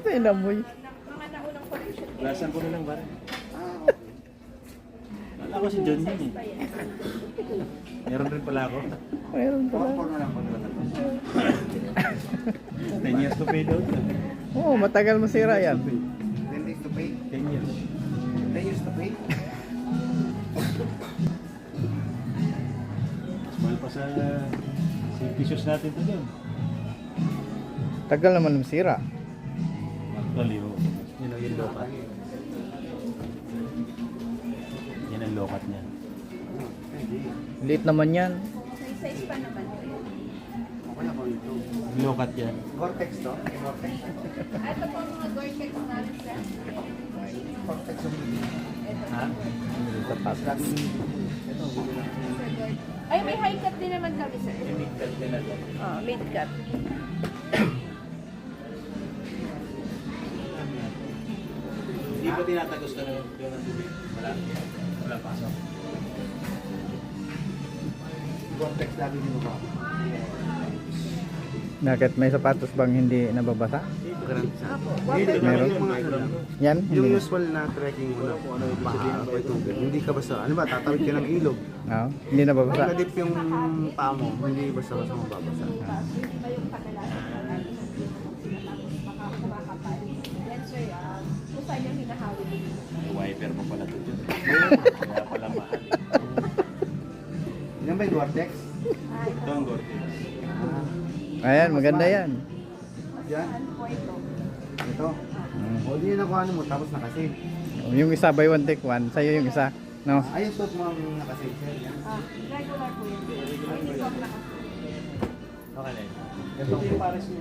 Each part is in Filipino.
Ito inamoy. Mga naunang collection. Lasan ko na lang ba? Okay. Wala ko si John yun eh. Meron rin pala ako. Mayroon pala. Porno lang ko nila. 10 years to pay daw. Oo, matagal masira yan. 10 days to pay. 10 years. 10 years to pay. Mas mahal pa sa safety shoes natin ito dyan. Tagal naman masira. Actually, oh. Yun ang yung lokat. Yan ang lokat niya. Liit naman yan. May size pa naman. Okay ako ito. Lokat yan. Vortex to? Vortex. Ito po ang mga Gore-Tex namin, sir. Vortex yung Ha? Sapatos. ito. Ay, may high cut din naman kami, sir. May mid-cut din na dyan. Oh, mid cut. Hindi ba tinatagos ka na yung ng tubig? Wala. Wala pasok. Vortex lagi din ba? Bakit may sapatos bang hindi nababasa? Apo. Dito Meron? yung mga ganun. Yan? Yung Hindi. usual na trekking mo na mahaba yung tubig. Hindi ka basta, ano ba, tatawid ka ng ilog. Oo, hindi nababasa. Nadip yung paa mo, hindi basta-basta mababasa. Iba yung kadalasan na natin sa tapos baka kumakapal. Yan, sir, kung saan yung hinahawi dito. May wiper pa pala ito dyan. Kaya pala mahal. Yan ba yung Vortex? Ito ang Gore-Tex. Ayan, maganda yan. Yan? Ano po ito? Ito. O di yun nakuha mo, tapos nakasave. Yung isa buy one take one, sa'yo yung isa. No? Ayun, suot mo ang nakasave sir. Yan. Regular po yun. Hindi ko na Okay na yun. Ito. Pares mo.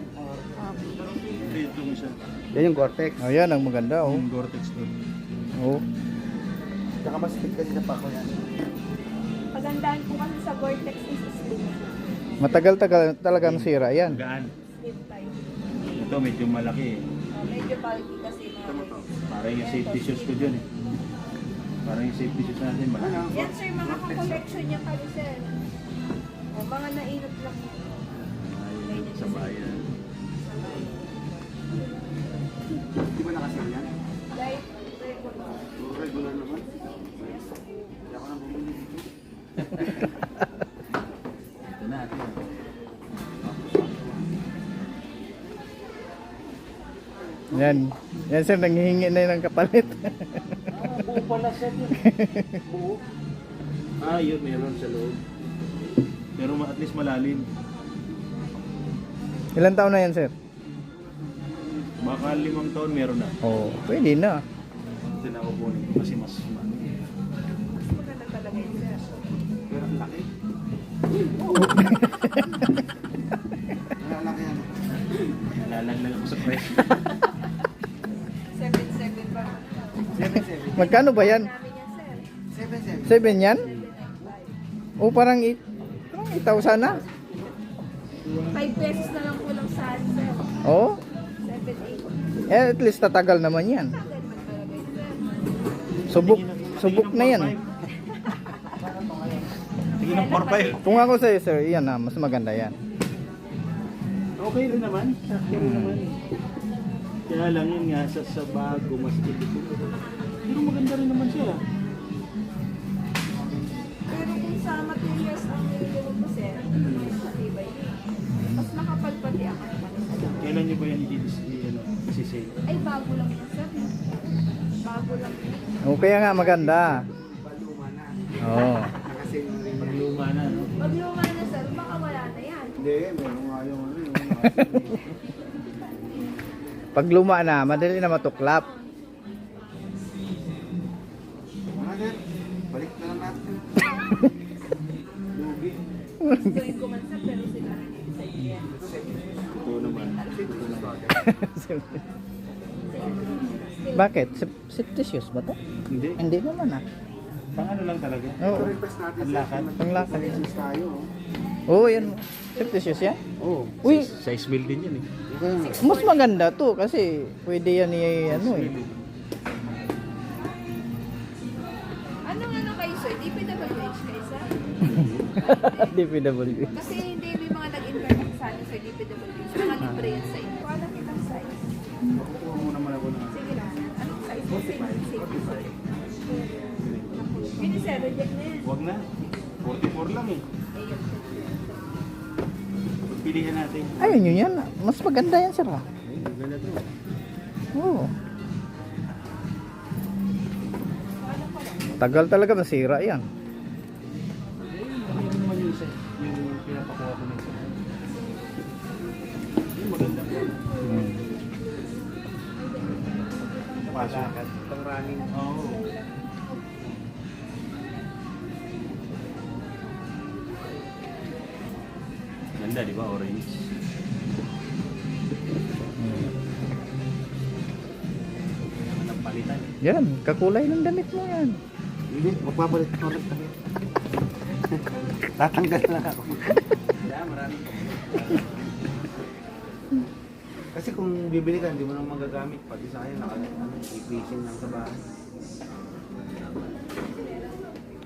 Hindi itong isa. Yan yung Gore-Tex. Oh, yan ang maganda oh. Yung Gore-Tex doon. Oh. Tsaka mas fit kasi sa pako yan. Pagandaan po kasi sa Gore-Tex is slim. Matagal-tagal talaga masira yan. Gaan. Slim type. Ito medyo malaki eh. Medyo bulky kasi na. Parang yung safety shoes ko dyan eh. Parang yung safety shoes natin malaki. Ano? Yan, sir, mga ka-collection niya kami, sir. O, mga nainot lang yan. Ayun, sa bayan. Di ba nakasave yan? Like, regular. Regular naman. Hindi ako nang bumili dito. Ito na ate. Yan. Yan sir, nanghihingi na yun ng kapalit. Buo pala set yun. Buo. Ah, yun meron sa loob. Pero at least malalim. Ilan taon na yan sir? Baka 5 taon meron na. Oh, pwede na. Ito na kukunin ko kasi mas Mas maganda talaga yun, sir. Pero ang laki. Ang laki yan. lalaglag ako sa presyo. 7-7 ba? 7-7. Magkano ba yan? Namin yan, sir. 7-7. 7 yan? O parang 8,000 na? 5 pesos na lang kulang sa atin, sir. Oh, 7-8. eh, at least tatagal naman yan. Tagal man talaga yun, sir. Subok na yan. Sige ng 4-5. Kung ako sa'yo sir, yan na, mas maganda yan. Okay rin naman. Sakto rin naman. Kaya lang yun nga sa bago mas tipid. Pero maganda rin naman siya. Pero kung sa materials ang nilulunod mo, sir, mas matibay. Mas makapalpati ang Kailan nyo ba yan i-sale? Ay, bago lang yan, sir. Bago lang yan. O kaya nga maganda. Baluma na. Oo. Nakasave na rin yan. Pagluma na, no? Pag luma na, sir, baka wala na yan. Hindi, meron nga yung ano yung Pag luma na, madali na matuklap. Mga sir, balik na lang natin. Lugi. Gustuin ko man, sir, pero sila nag-decide yan. Ito naman. Still, Bakit? Septitious ba to? Hindi. Hindi naman ah. Pang ano lang talaga. Oo. Request natin Panglakad. Panglakad. Request tayo. Oo, yan. Septitious yan? Oo. Uy, Size meal din yan eh. mas maganda to kasi pwede yan ano eh. ano kayo, sir? DPWH kayo, sir? DPW. Kasi hindi may mga nag-invite sa atin sa DPWH. Mga libre yan sa inyo. Wala kitang size. Hindi sir, reject na yan. Huwag na. 44 lang eh. Pilihan natin. Ayun yun yan. Mas maganda yan sir ha. Ay, ganda to. Oo. Tagal talaga masira yan. Ano naman yung isa? Yung pinapakuha ko na isa. Yung maganda po. Hmm. Pasok. Pang running. Oo. Ganda, di ba? Orange. Naman ang palitan. Yan, kakulay ng damit mo yan. Hindi, magpapalit ko ulit tayo. Tatanggal lang ako. Yeah, marami. Kasi kung bibili ka, hindi mo nang magagamit. Pati sa akin, ipisin lang sa bahay.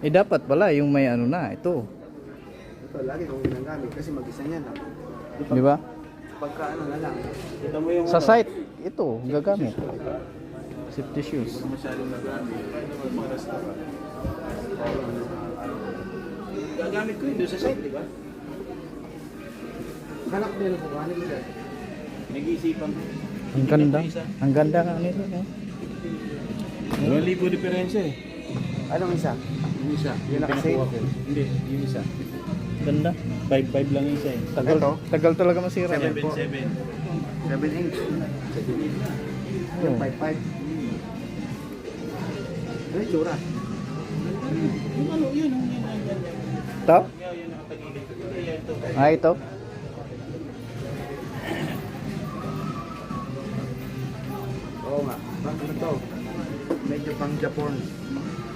Eh dapat pala yung may ano na, ito. Ito, lagi kong ginagamit kasi mag-isa niya lang. Di ba? Pagka ano na lang. Kita mo yung Sa site, ito, gagamit. Safety shoes. Huwag masyadong nagamit. Kahit naman mga restaurant. Gagamit ko yun doon sa site, di ba? Hanap din ako, ano yun dyan? Nag-iisipan. Ang ganda. Ang ganda nga nito. Eh. 2,000 diferensya eh. Anong isa? Yung isa. Yung nakasave? pinakuha ko. Hindi, yung isa. Ganda. 5,500 lang yung isa eh. Tagal, Ito? tagal talaga masira. 7,700. 7-8. Oh. 5-5. Ano yung tsura? Yung ano, yun. Yung Ito? yung nakatagilid. Yan ito. Ah, ito. Oo nga. Ano to? Medyo pang Japon.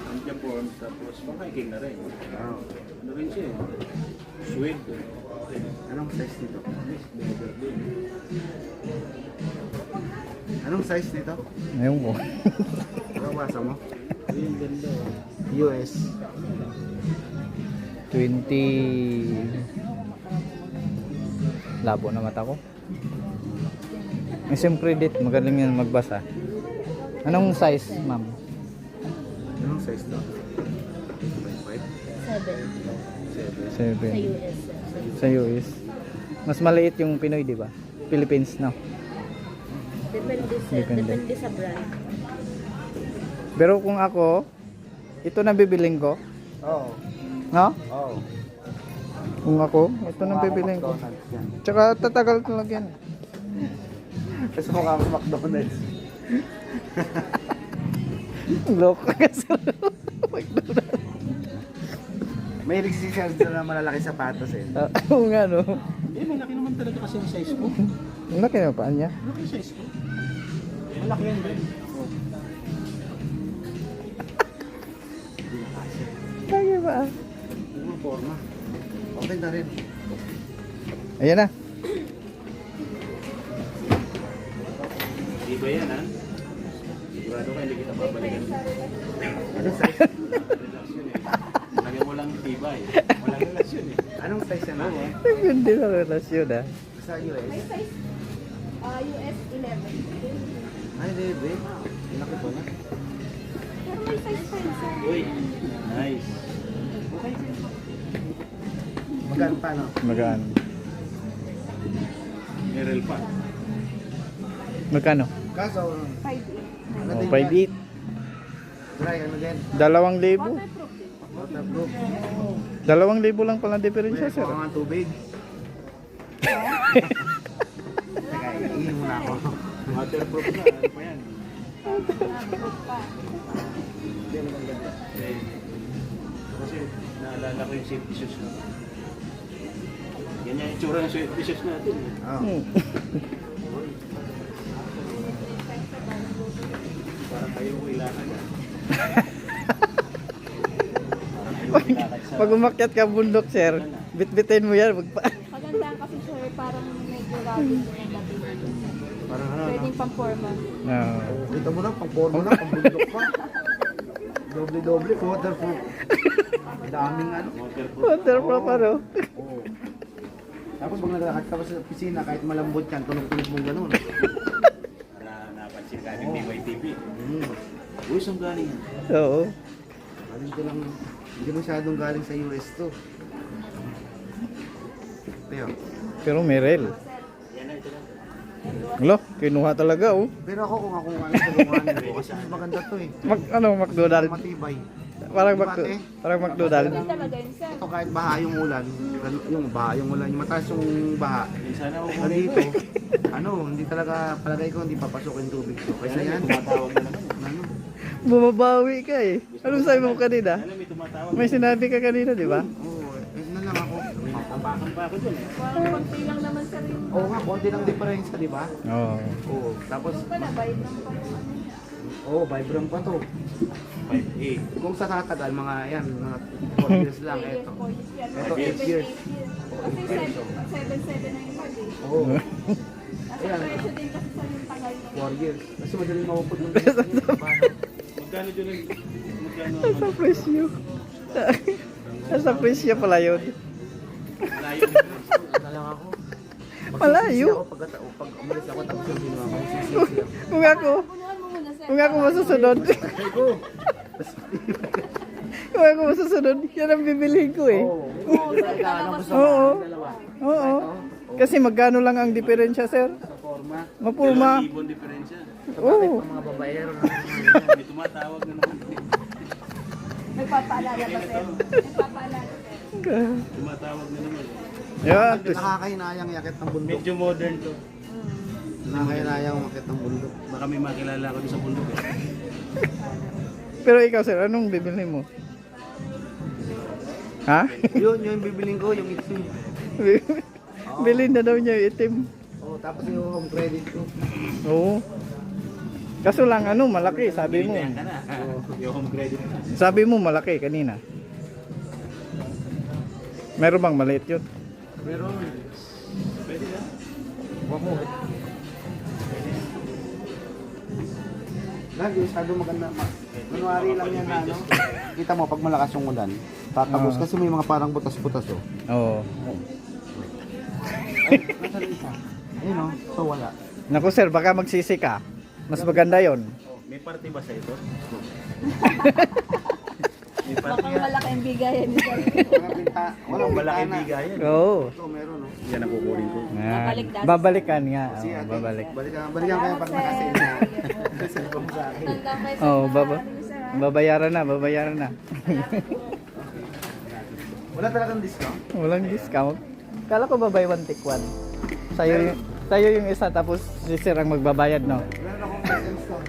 Ang Japon, tapos pang hiking na rin. Oo. Ano rin siya eh. Suede. Anong size nito? Anong size nito? Ayun ko. Ano basa mo? Ayun, ganda. US. 20 labo na mata ko. May siyempre dit, magaling yan magbasa. Anong size, ma'am? Anong size to? 5? 7 7. sa US. Sa US. Mas maliit yung Pinoy, di ba? Philippines, no? Depende sir, Depende. depende sa brand. Pero kung ako, ito na bibiling ko. Oo. No? Oo. Kung ako, ito na bibiling ko. Tsaka tatagal talaga yan. Kasi mukha ko McDonald's. Loko ka sa McDonald's. May register na malalaki sapatos eh. Oo nga, no? Eh, malaki naman talaga kasi yung size ko. Ang laki na paan niya. Malaki yung size ko. Malaki yan, Ben. Oh. Kaya ba? Yung forma. Okay na rin. Ayan na. Di ba yan, ha? Sigurado ka, hindi kita babalikan. Anong size? Relasyon eh. Lagyan mo lang tibay. Walang relasyon eh. Anong size na Oo, ah. Hindi na relasyon, ah. Sa US? May size US 11. Ay, bebe. Laki pa na. Pero may size 5 sir. Uy, nice. Okay. Magkano pa, no? Magaan. Meryl pa. Magkano? Kaso, 5'8". ano Oh, din 5'8". yan? Dry, ano din? 2,000. Waterproof din. Waterproof. 2,000 lang pala diferensya, Pwede sir. ko nga tubig. Teka, iinom muna ako. Waterproof na. Ano pa yan? Waterproof pa. Hindi naman ganda. Eh, kasi naalala ko yung safety shoes ko. Ganyan yung tsura ng safety shoes natin. eh. Oo. Hmm. Parang ayaw ko ilakad. ah. Parang ayaw ko ilakad sa... Pag umakyat ka bundok, sir, bitbitin mo yan. Magandaan kasi sir, parang medyo rugged yung dating. Parang ano, no? Pwedeng pang-forma. No. Kita mo na, pang-forma na, pang-bundok pa. Doble-doble, waterproof. Ang daming ano. Waterproof. Waterproof, ano? Oo. Tapos pag naglalakad ka pa sa opisina, kahit malambot yan, tunog-tunog mong ganun. Na napansin ka ng DYTV. Mm. Uy, saan galing yan? Oo. Galing ko lang, hindi masyadong galing sa US to. Pero, Pero may rail. Lo, kinuha talaga oh. pero ako kung ako ano sa lumahan ko, kasi mas maganda to eh. McDonald. Matibay. Parang Diba, McDonald. ate? Parang McDonald. Hindi talaga yun, sir. Ito kahit baha yung ulan, yung baha yung ulan, yung mataas yung baha. Sana ako Nandito, ano, hindi talaga, palagay ko hindi papasok yung tubig to. Kaysa yan, tumatawag na naman. ano, Bumabawi ka eh. Anong sabi mo kanina? Alam, may tumatawag. May sinabi ka kanina, di ba? oo, na lang ako. Tapakan pa ako dun eh. Parang konti lang naman, sir, yung... Oo nga, konti lang diferensya, di ba? Oo. Oo, tapos, Yung pala, bayad lang pa yung ano niya. oo, vibrant pa to. 5A. Kung sa tatagal, mga yan, mga 4 years lang, eto. Ito, 8 years. Kasi 7 na yung pag eh. Oo, Nasa Ayan. presyo din kasi sa yung tagal niya. 4 years. Kasi madaling mawapod yung Magkano dyan ang... Magkano Nasa presyo. Nasa presyo pala yun. layo? na lang ako. Malayo. Magsisisi ako pag umalis ako, tapos yung ginawa ko, magsisisi ako. Kung ako, Punuan mo muna, sir. kung ako masusunod. Ay ko! Kung ako masusunod, yan ang bibilihin ko eh. Oo. Oo, sir, dalawa, sir. Oo. Dalawa. Oo. Kasi magkano lang ang diferensya, sir? Sa forma. Mapurma. 2,000 diferensya. Sa Oo. bakit ng mga babaero na May tumatawag na naman. Nagpapaalala ba, sir? Nagpapaalala, sir. Tumatawag na naman. Yeah, nakakahinayang yakit ng bundok. Medyo modern to. Nakakahinayang yakit ng bundok. Baka may makilala ko doon sa bundok eh. pero ikaw, sir, anong bibilihin mo? Ha? Yun, yung bibiling ko, yung itim. Bilhin na daw niya yung itim. Oo, tapos yung home credit ko. Oo. Kaso lang ano, malaki, sabi mo. Yan ka na. Yung home credit na. Sabi mo malaki kanina. Meron bang maliit yun? Pero, Pwede na. wag mo. Lagi, masyado maganda. January lang yan na, ano? Kita mo, pag malakas yung ulan, tatagos. Kasi may mga parang butas-butas, oh. Oo. Ay, nasa rin isa. Ayun, oh. So, wala. Naku sir, baka magsisi ka. Mas maganda yon. May party ba sa ito? May Baka party yan. malaki ang bigayan ni sir. Walang pinta. Walang Malaking bintana. bigayan. Oo. Ito, meron, oh. Yan ang kukunin ko. Babalik dati. Babalikan nga. Si Oo, ate, babalik. balikan kayo pag nakasin na. Cellphone sa akin. Hanggang may Oo, sir, sir, ha? babayaran na, babayaran na. Wala talagang discount. Walang discount. Kala ko babay one take one. Tayo yung isa tapos si sir ang magbabayad, no? Meron akong present store.